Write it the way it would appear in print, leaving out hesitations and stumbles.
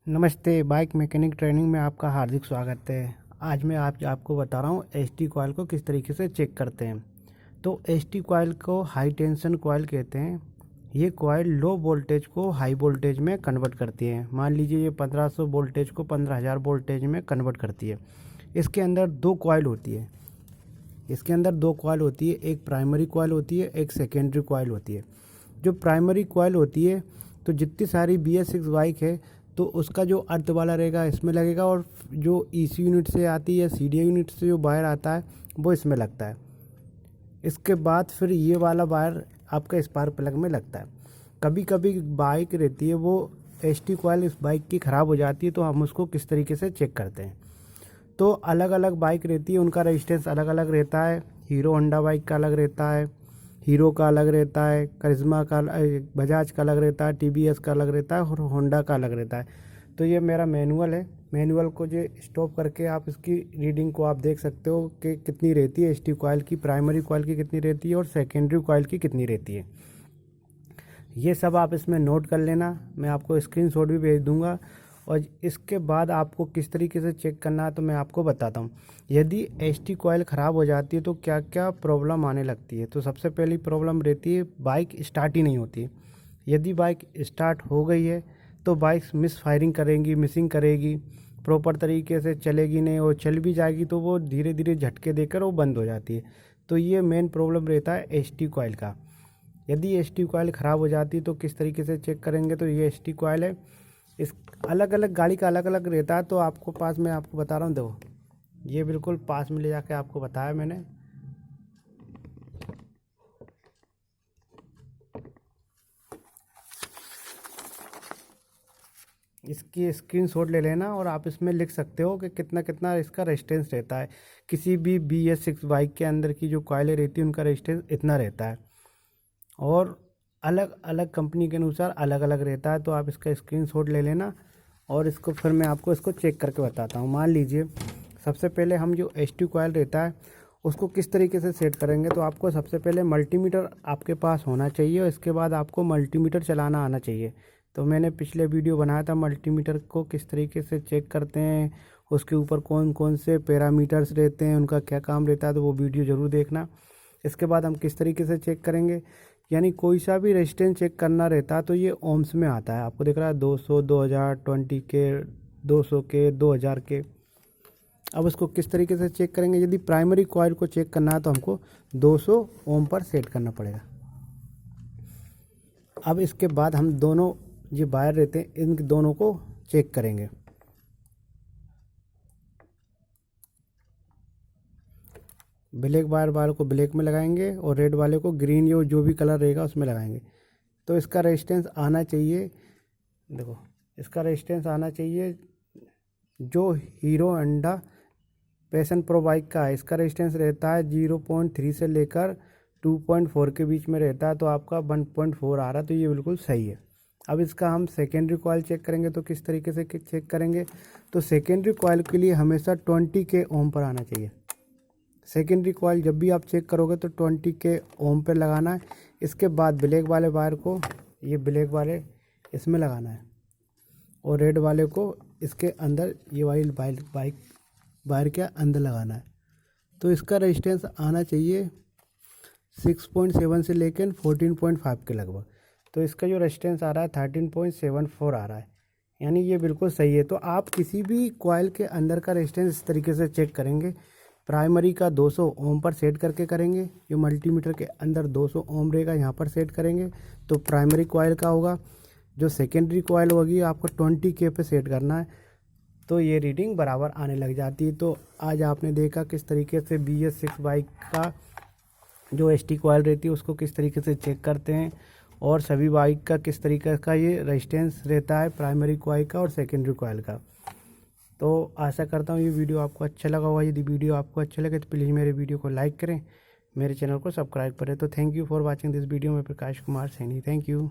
नमस्ते। Bike mechanic training में आपका हार्दिक स्वागत है। आज मैं आपको बता रहा हूँ एसटी कॉइल को किस तरीके से चेक करते हैं। तो एसटी कॉइल को हाई टेंशन कॉइल कहते हैं। ये कॉइल लो वोल्टेज को हाई वोल्टेज में कन्वर्ट करती है। मान लीजिए ये 1500 वोल्टेज को 15000 वोल्टेज में कन्वर्ट करती है। इसके अंदर दो कॉइल होती है। एक प्राइमरी कॉइल होती है, एक सेकेंडरी कॉइल होती है। जो प्राइमरी कॉइल होती है तो जितनी सारी BS6 बाइक है तो उसका जो अर्थ वाला रहेगा इसमें लगेगा, और जो EC यूनिट से आती है, CDI यूनिट से जो वायर आता है वो इसमें लगता है। इसके बाद फिर ये वाला वायर आपका स्पार्क प्लग में लगता है। कभी कभी बाइक रहती है वो एसटी कॉइल इस बाइक की ख़राब हो जाती है, तो हम उसको किस तरीके से चेक करते हैं। तो अलग अलग बाइक रहती है, उनका रेजिस्टेंस अलग अलग रहता है। हीरो होंडा बाइक का अलग रहता है, हीरो का अलग रहता है, करिश्मा का, बजाज का अलग रहता है, TVS का अलग रहता है और होंडा का अलग रहता है। तो ये मेरा मैनुअल है। मैनुअल को जो स्टॉप करके आप इसकी रीडिंग को आप देख सकते हो कि कितनी रहती है एसटी कॉइल की, प्राइमरी कॉइल की कितनी रहती है और सेकेंडरी कॉइल की कितनी रहती है। ये सब आप इसमें नोट कर लेना। मैं आपको स्क्रीनशॉट भी भेज दूंगा। और इसके बाद आपको किस तरीके से चेक करना है तो मैं आपको बताता हूँ। यदि एसटी कॉइल ख़राब हो जाती है तो क्या क्या प्रॉब्लम आने लगती है। तो सबसे पहली प्रॉब्लम रहती है बाइक स्टार्ट ही नहीं होती है। यदि बाइक स्टार्ट हो गई है तो बाइक मिस फायरिंग करेंगी, मिसिंग करेगी, प्रॉपर तरीके से चलेगी नहीं, और चल भी जाएगी तो वो धीरे धीरे झटके देकर वो बंद हो जाती है। तो ये मेन प्रॉब्लम रहता है एसटी कॉइल का। यदि एसटी कॉइल ख़राब हो जाती है तो किस तरीके से चेक करेंगे। तो ये एसटी कॉइल है, इस अलग अलग गाड़ी का अलग अलग रहता है। तो आपको पास में आपको बता रहा हूँ, देखो ये बिल्कुल पास में ले जाके आपको बताया मैंने। इसकी स्क्रीनशॉट ले लेना और आप इसमें लिख सकते हो कि कितना कितना इसका रेजिस्टेंस रहता है। किसी भी BS6 बाइक के अंदर की जो कॉइलें रहती है उनका रेजिस्टेंस इतना रहता है, और अलग अलग कंपनी के अनुसार अलग अलग रहता है। तो आप इसका स्क्रीनशॉट ले लेना और इसको फिर मैं आपको इसको चेक करके बताता हूँ। मान लीजिए सबसे पहले हम जो एसटी कॉइल रहता है उसको किस तरीके से सेट करेंगे। तो आपको सबसे पहले मल्टीमीटर आपके पास होना चाहिए, और इसके बाद आपको मल्टीमीटर चलाना आना चाहिए। तो मैंने पिछले वीडियो बनाया था मल्टीमीटर को किस तरीके से चेक करते हैं, उसके ऊपर कौन कौन से पैरामीटर्स रहते हैं, उनका क्या काम रहता है, तो वो वीडियो ज़रूर देखना। इसके बाद हम किस तरीके से चेक करेंगे, यानी कोई सा भी रेजिस्टेंस चेक करना रहता है तो ये ओम्स में आता है। आपको दिख रहा है 200, 2000, 20 के, 200 के, 2000 के। अब उसको किस तरीके से चेक करेंगे। यदि प्राइमरी कॉइल को चेक करना है तो हमको 200 ओम पर सेट करना पड़ेगा। अब इसके बाद हम दोनों जो वायर रहते हैं इन दोनों को चेक करेंगे। ब्लैक वायर को ब्लैक में लगाएंगे और रेड वाले को ग्रीन, जो भी कलर रहेगा उसमें लगाएंगे। तो इसका रेजिस्टेंस आना चाहिए, देखो इसका रेजिस्टेंस आना चाहिए जो hero Honda passion pro bike का है। इसका रेजिस्टेंस रहता है 0.3 से लेकर 2.4 के बीच में रहता है। तो आपका 1.4 आ रहा है, तो ये बिल्कुल सही है। अब इसका हम सेकेंडरी कॉइल चेक करेंगे। तो किस तरीके से चेक करेंगे, तो सेकेंडरी कॉइल के लिए हमेशा 20 के ओम पर आना चाहिए। सेकेंडरी कॉइल जब भी आप चेक करोगे तो 20 के ओम पर लगाना है। इसके बाद ब्लैक वाले वायर को, ये ब्लैक वाले इसमें लगाना है, और रेड वाले को इसके अंदर, ये वाली बाइक वायर के अंदर लगाना है। तो इसका रेजिस्टेंस आना चाहिए 6.7 से लेकर 14.5 के लगभग। तो इसका जो रेजिस्टेंस आ रहा है 13.74 आ रहा है, यानी ये बिल्कुल सही है। तो आप किसी भी कॉइल के अंदर का रेजिस्टेंस इस तरीके से चेक करेंगे। प्राइमरी का 200 ओम पर सेट करके करेंगे। जो मल्टीमीटर के अंदर 200 ओम रहेगा यहाँ पर सेट करेंगे तो प्राइमरी कॉइल का होगा। जो सेकेंडरी कॉइल होगी आपको 20 के पे सेट करना है, तो ये रीडिंग बराबर आने लग जाती है। तो आज आपने देखा किस तरीके से BS6 बाइक का जो एसटी कॉइल रहती है उसको किस तरीके से चेक करते हैं, और सभी बाइक का किस तरीके का ये रेजिस्टेंस रहता है प्राइमरी कॉइल का और सेकेंडरी कॉइल का। तो आशा करता हूँ ये वीडियो आपको अच्छा लगा होगा। यदि वीडियो आपको अच्छा लगे तो प्लीज़ मेरे वीडियो को लाइक करें, मेरे चैनल को सब्सक्राइब करें। तो thank you for watching this video. मैं प्रकाश कुमार सैनी, थैंक यू।